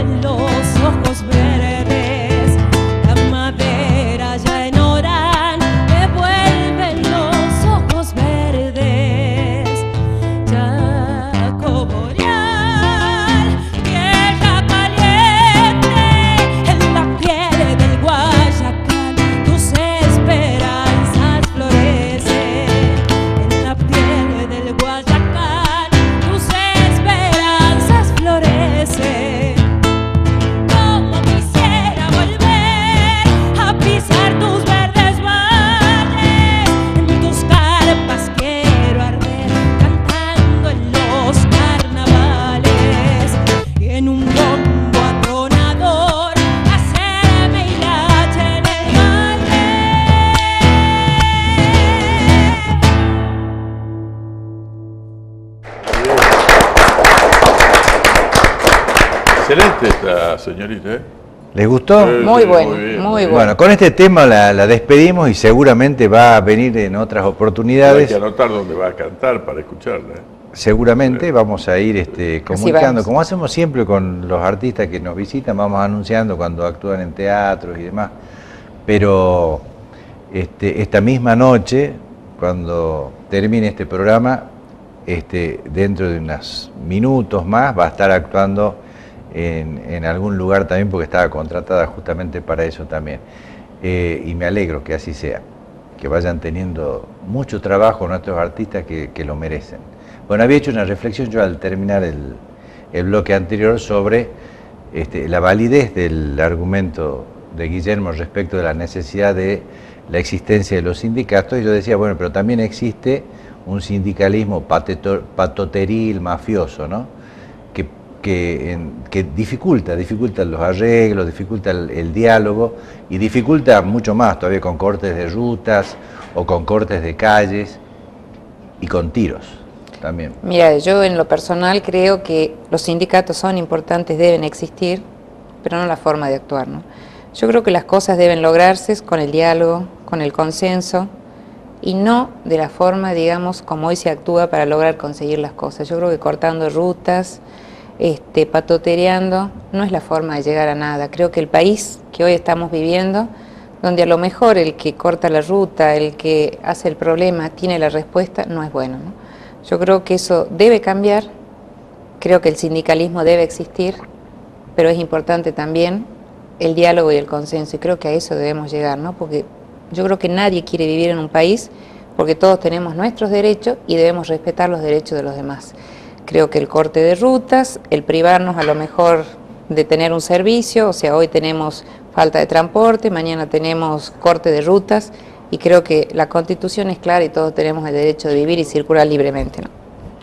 vuelven los ojos verdes, la madera ya en Orán, me vuelven los ojos verdes. Chaco boreal, tierra caliente, en la piel del Guayacán tus esperanzas florecen. En la piel del Guayacán tus esperanzas florecen. Como quisiera volver a pisar tus verdes valles, en tus carpas quiero arder cantando en los carnavales, y en un bombo atronador hacerme hilacha en el valle. Excelente esta señorita, ¿eh? ¿Les gustó? Muy Sí, bueno, muy bien. muy bueno. Bueno, con este tema la despedimos y seguramente va a venir en otras Hay oportunidades. que anotar dónde va a cantar para escucharla, ¿eh? Seguramente vamos a ir comunicando, vamos. como hacemos siempre con los artistas que nos visitan, vamos anunciando cuando actúan en teatros y demás. Pero esta misma noche, cuando termine este programa, dentro de unos minutos más va a estar actuando en algún lugar también, porque estaba contratada justamente para eso también. Y me alegro que así sea, que vayan teniendo mucho trabajo nuestros artistas que lo merecen. Bueno, había hecho una reflexión yo al terminar el bloque anterior sobre la validez del argumento de Guillermo respecto de la necesidad de la existencia de los sindicatos, y yo decía, bueno, pero también existe un sindicalismo patoteril, mafioso, ¿no? Que dificulta los arreglos, dificulta el diálogo y dificulta mucho más todavía con cortes de rutas o con cortes de calles y con tiros también. Mira, yo en lo personal creo que los sindicatos son importantes, deben existir, pero no la forma de actuar, ¿no? Yo creo que las cosas deben lograrse con el diálogo, con el consenso, y no de la forma, digamos, como hoy se actúa para lograr conseguir las cosas. Yo creo que cortando rutas, patotereando, no es la forma de llegar a nada. Creo que el país que hoy estamos viviendo, donde a lo mejor el que corta la ruta, el que hace el problema, tiene la respuesta, no es bueno, ¿no? Yo creo que eso debe cambiar, creo que el sindicalismo debe existir, pero es importante también el diálogo y el consenso, y creo que a eso debemos llegar, ¿no? Porque yo creo que nadie quiere vivir en un país, porque todos tenemos nuestros derechos y debemos respetar los derechos de los demás. Creo que el corte de rutas, el privarnos a lo mejor de tener un servicio, o sea, hoy tenemos falta de transporte, mañana tenemos corte de rutas, y creo que la Constitución es clara y todos tenemos el derecho de vivir y circular libremente, ¿no?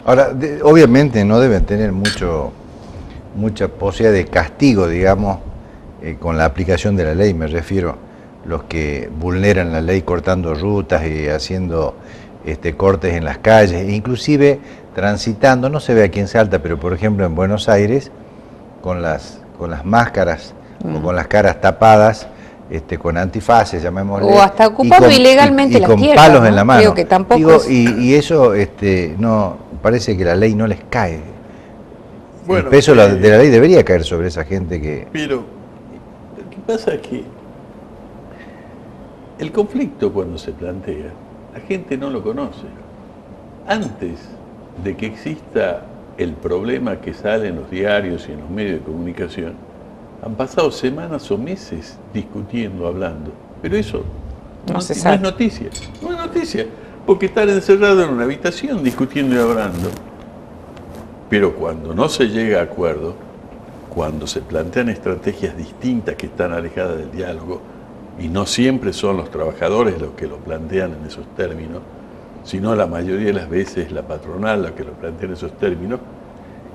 Ahora, obviamente no deben tener mucha posibilidad de castigo, digamos, con la aplicación de la ley, me refiero, los que vulneran la ley cortando rutas y haciendo cortes en las calles, e inclusive transitando, no se ve aquí en Salta, pero por ejemplo en Buenos Aires, con las máscaras o con las caras tapadas, con antifaces, llamémosle. O hasta ocupando ilegalmente las con tierras, palos ¿no? en la mano. Creo que tampoco digo, es... y eso no parece que la ley no les cae. Bueno, el peso de la ley debería caer sobre esa gente que... Pero lo que pasa es que el conflicto cuando se plantea, la gente no lo conoce. Antes de que exista el problema que sale en los diarios y en los medios de comunicación, han pasado semanas o meses discutiendo, hablando. Pero eso no es noticia. No es noticia, porque están encerrados en una habitación discutiendo y hablando. Pero cuando no se llega a acuerdo, cuando se plantean estrategias distintas que están alejadas del diálogo, y no siempre son los trabajadores los que lo plantean en esos términos, sino la mayoría de las veces la patronal la que lo plantea en esos términos,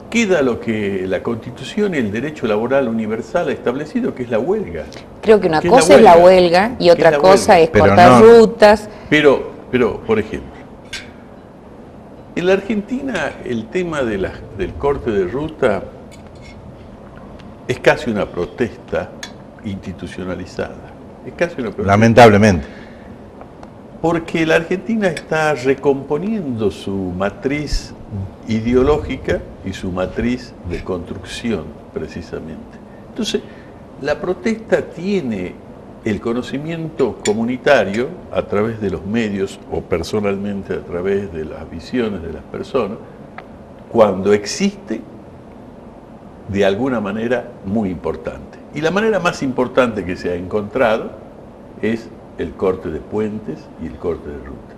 queda lo que la Constitución y el derecho laboral universal ha establecido, que es la huelga. Creo que una cosa es la huelga y otra cosa es cortar rutas. Pero, por ejemplo, en la Argentina el tema del corte de ruta es casi una protesta institucionalizada. Es casi una protesta. Lamentablemente. Porque la Argentina está recomponiendo su matriz ideológica y su matriz de construcción, precisamente. Entonces, la protesta tiene el conocimiento comunitario a través de los medios o personalmente a través de las visiones de las personas, cuando existe de alguna manera muy importante. Y la manera más importante que se ha encontrado es el corte de puentes y el corte de ruta.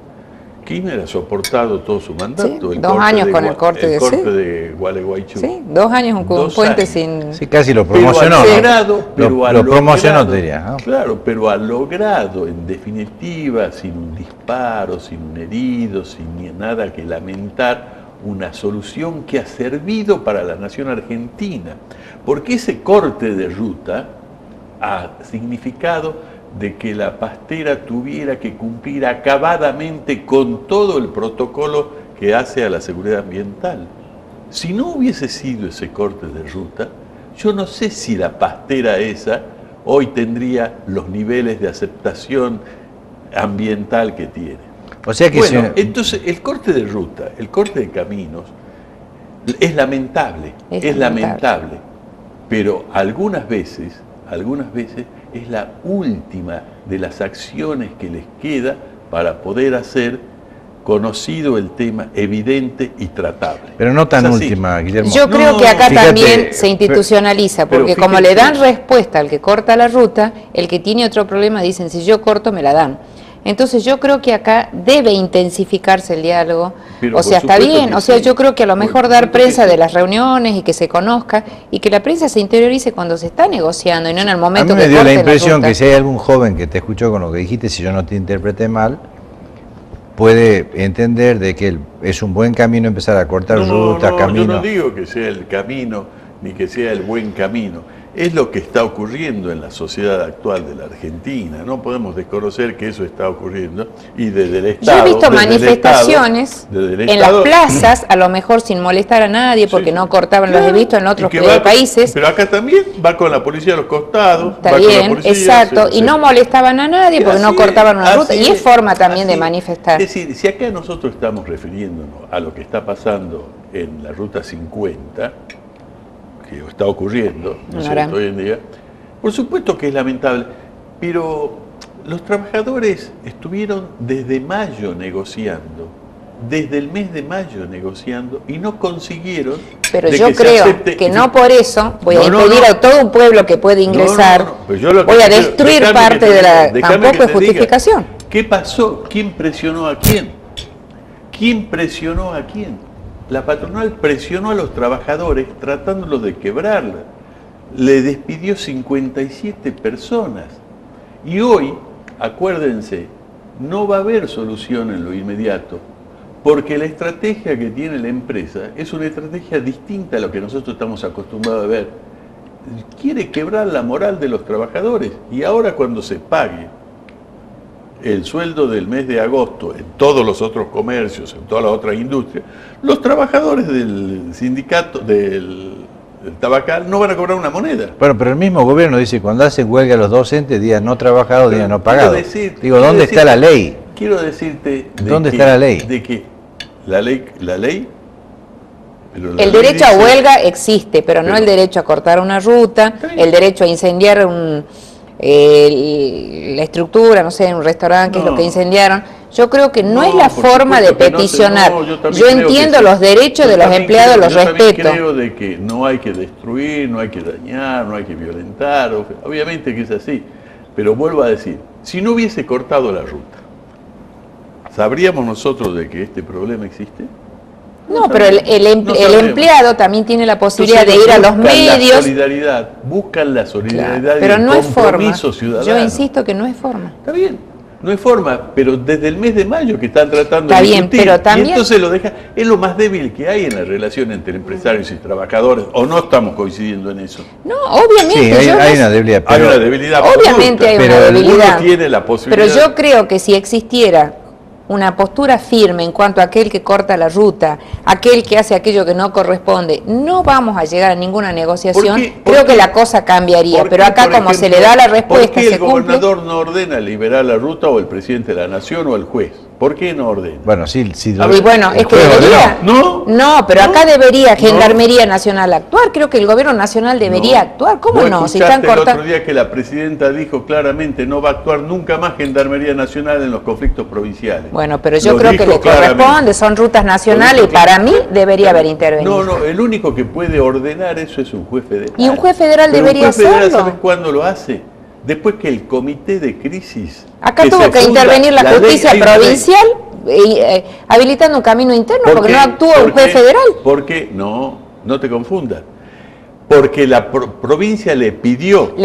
Kirchner ha soportado todo su mandato. Sí, 2 años con el corte de Gualeguaychú. Sí, 2 años con un puente sin... Sí, casi lo promocionó. Lo promocionó, te diría, ¿no? Claro, pero ha logrado, en definitiva, sin un disparo, sin un herido, sin nada que lamentar, una solución que ha servido para la nación argentina. Porque ese corte de ruta ha significado de que la pastera tuviera que cumplir acabadamente con todo el protocolo que hace a la seguridad ambiental. Si no hubiese sido ese corte de ruta, yo no sé si la pastera esa hoy tendría los niveles de aceptación ambiental que tiene. O sea que bueno, entonces el corte de ruta, el corte de caminos, es lamentable, es lamentable, pero algunas veces es la última de las acciones que les queda para poder hacer conocido el tema, evidente y tratable. Pero no tan última, Guillermo. Yo creo que acá también se institucionaliza, porque como le dan respuesta al que corta la ruta, el que tiene otro problema dicen, si yo corto me la dan. Entonces yo creo que acá debe intensificarse el diálogo, pero o sea, está bien, o sea, yo creo que a lo mejor dar prensa de las reuniones y que se conozca, y que la prensa se interiorice cuando se está negociando y no en el momento que corte la ruta. A mí me dio la impresión que si hay algún joven que te escuchó con lo que dijiste, si yo no te interpreté mal, puede entender de que es un buen camino empezar a cortar rutas, caminos. Yo no digo que sea el camino, ni que sea el buen camino. Es lo que está ocurriendo en la sociedad actual de la Argentina. No podemos desconocer que eso está ocurriendo. Y desde el Estado... Yo he visto manifestaciones en las plazas, a lo mejor sin molestar a nadie, porque no cortaban, los he visto en otros países. Pero acá también va con la policía a los costados. Está bien, exacto. Y no molestaban a nadie porque no cortaban una ruta. Y es forma también de manifestar. Es decir, si acá nosotros estamos refiriéndonos a lo que está pasando en la Ruta 50... que está ocurriendo, ¿no es cierto?, hoy en día, por supuesto que es lamentable, pero los trabajadores estuvieron desde mayo negociando, desde el mes de mayo negociando, y no consiguieron. Pero yo creo que no por eso voy a impedir a todo un pueblo que puede ingresar, voy a destruir parte de la... Tampoco es justificación. ¿Qué pasó? ¿Quién presionó a quién? ¿Quién presionó a quién? La patronal presionó a los trabajadores tratándolos de quebrarla. Le despidió 57 personas. Y hoy, acuérdense, no va a haber solución en lo inmediato, porque la estrategia que tiene la empresa es una estrategia distinta a lo que nosotros estamos acostumbrados a ver. Quiere quebrar la moral de los trabajadores. Y ahora cuando se pague el sueldo del mes de agosto en todos los otros comercios, en todas las otras industrias, los trabajadores del sindicato, del tabacal, no van a cobrar una moneda. Bueno, pero el mismo gobierno dice, cuando hacen huelga los docentes, días no trabajados, días no pagados. Digo, ¿dónde está la ley? Quiero decirte... ¿Dónde está la ley? De que la ley... El derecho a huelga existe, pero no el derecho a cortar una ruta, el derecho a incendiar la estructura, no sé, en un restaurante, que es lo que incendiaron. Yo creo que no es la forma de peticionar. Yo entiendo los derechos de los empleados, los respeto. Yo creo de que no hay que destruir, no hay que dañar, no hay que violentar. Obviamente que es así. Pero vuelvo a decir, si no hubiese cortado la ruta, ¿sabríamos nosotros de que este problema existe? No, pero el empleado también tiene la posibilidad de ir a los medios. Buscan la solidaridad, claro, pero no es forma. Ciudadano. Yo insisto que no es forma. Está bien, no es forma, pero desde el mes de mayo que están tratando de discutir, pero también... y entonces lo deja, es lo más débil que hay en la relación entre empresarios y trabajadores, o no estamos coincidiendo en eso. No, obviamente. Sí, hay una debilidad. Hay una debilidad. Obviamente hay una debilidad. Tiene la posibilidad. Pero yo creo que si existiera una postura firme en cuanto a aquel que corta la ruta, aquel que hace aquello que no corresponde, no vamos a llegar a ninguna negociación. Creo que la cosa cambiaría, pero acá como se le da la respuesta, ¿por qué el gobernador no ordena liberar la ruta, o el presidente de la nación, o el juez? ¿Por qué no ordena? Bueno, sí, A ver, Y bueno, es que juego, debería. ¿no? No, pero ¿No? acá debería ¿No? Gendarmería Nacional actuar. Creo que el gobierno nacional debería actuar. ¿Cómo ¿Vos no? Si escuchaste están el otro cortando. día que la presidenta dijo claramente no va a actuar nunca más Gendarmería Nacional en los conflictos provinciales? Bueno, pero yo Lo creo que dijo le claramente. corresponde, son rutas nacionales Lo y dijo para mí claramente. debería haber intervenido. No, el único que puede ordenar eso es un juez federal. Y un juez federal Pero debería un juez federal, hacerlo. ¿sabes cuándo lo hace? Después que el comité de crisis... Acá que tuvo se que funda intervenir la ley, justicia hay una ley. provincial habilitando un camino interno porque no actúa un juez federal. Porque no te confundas. Porque la provincia le pidió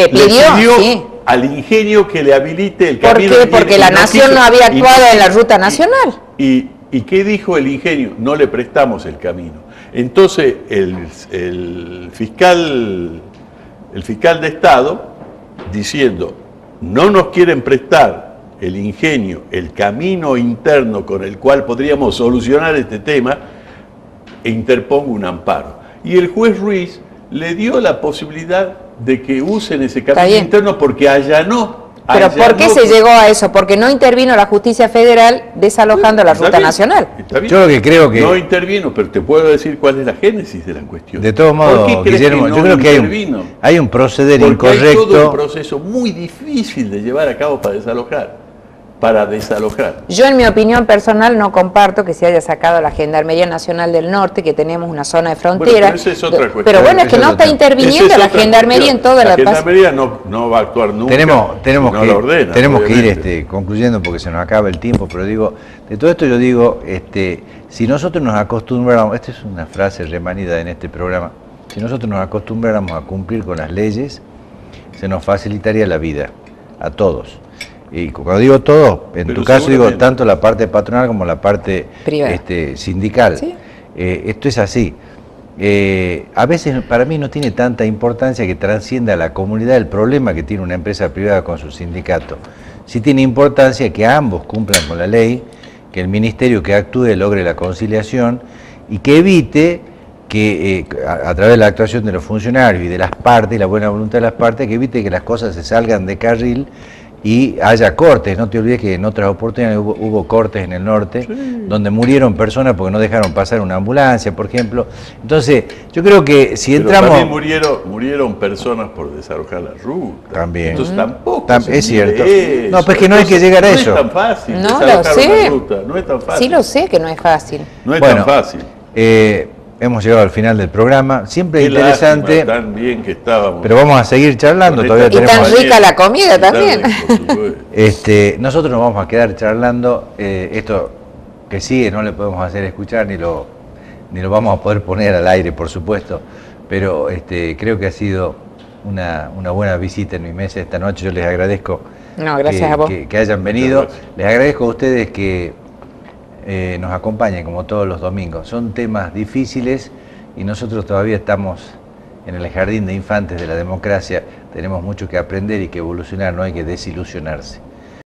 sí. al ingenio que le habilite el ¿Por camino. qué? y Porque no la nación quiso. no había Y actuado en la ruta y- nacional. ¿Y qué dijo el ingenio? No le prestamos el camino. Entonces el fiscal de Estado diciendo no nos quieren prestar el ingenio, el camino interno con el cual podríamos solucionar este tema, e interponga un amparo. Y el juez Ruiz le dio la posibilidad de que usen ese camino bien. interno porque allanó. Pero ¿por qué se llegó a eso? Porque no intervino la justicia federal desalojando la Está ruta bien, nacional. está bien. Yo lo que creo que... No intervino, pero te puedo decir cuál es la génesis de la cuestión. De todos ¿Por qué modos, crees Guillermo, que no yo creo que intervino? hay un proceder Porque hay todo un incorrecto. proceso muy difícil de llevar a cabo para desalojar. Yo en mi opinión personal no comparto que se haya sacado la Gendarmería Nacional del Norte, que tenemos una zona de frontera. Bueno, pero esa es otra cuestión. Pero bueno, es que Esa no es está otra. interviniendo Esa es la otra Gendarmería cuestión. en toda la Gendarmería no va a actuar nunca. Tenemos no que, la ordena, tenemos que ir obviamente. concluyendo porque se nos acaba el tiempo, pero digo, de todo esto yo digo, si nosotros nos acostumbráramos, esta es una frase remanida en este programa, si nosotros nos acostumbráramos a cumplir con las leyes, se nos facilitaría la vida, a todos. Y cuando digo todos, en Pero tu caso digo seguramente. tanto la parte patronal como la parte Privada. sindical. Sí. Esto es así. A veces para mí no tiene tanta importancia que trascienda a la comunidad el problema que tiene una empresa privada con su sindicato. Sí tiene importancia que ambos cumplan con la ley, que el ministerio que actúe logre la conciliación y que evite que a través de la actuación de los funcionarios y de las partes, y la buena voluntad de las partes, que evite que las cosas se salgan de carril y haya cortes. No te olvides que en otras oportunidades hubo cortes en el norte, donde murieron personas porque no dejaron pasar una ambulancia, por ejemplo. Entonces, yo creo que si Pero entramos... también murieron personas por desalojar la ruta. También. Entonces tampoco se Es cierto. mide eso. No, pues que no hay que llegar a eso. No es tan fácil No lo desalojar sé. una ruta. No es tan fácil. Sí lo sé que no es fácil. No es Bueno, tan fácil. hemos llegado al final del programa. Siempre Qué interesante, lástima, tan bien que estábamos. pero vamos a seguir charlando. Con Todavía esta Y tan tenemos... rica la comida también. Por supuesto. Nosotros nos vamos a quedar charlando. Esto que sigue no le podemos hacer escuchar ni lo vamos a poder poner al aire, por supuesto. Pero creo que ha sido una buena visita en mi mesa esta noche. Yo les agradezco No, gracias a vos. que hayan venido. Muchas gracias. Les agradezco a ustedes que nos acompañen como todos los domingos. Son temas difíciles y nosotros todavía estamos en el jardín de infantes de la democracia. Tenemos mucho que aprender y que evolucionar, no hay que desilusionarse.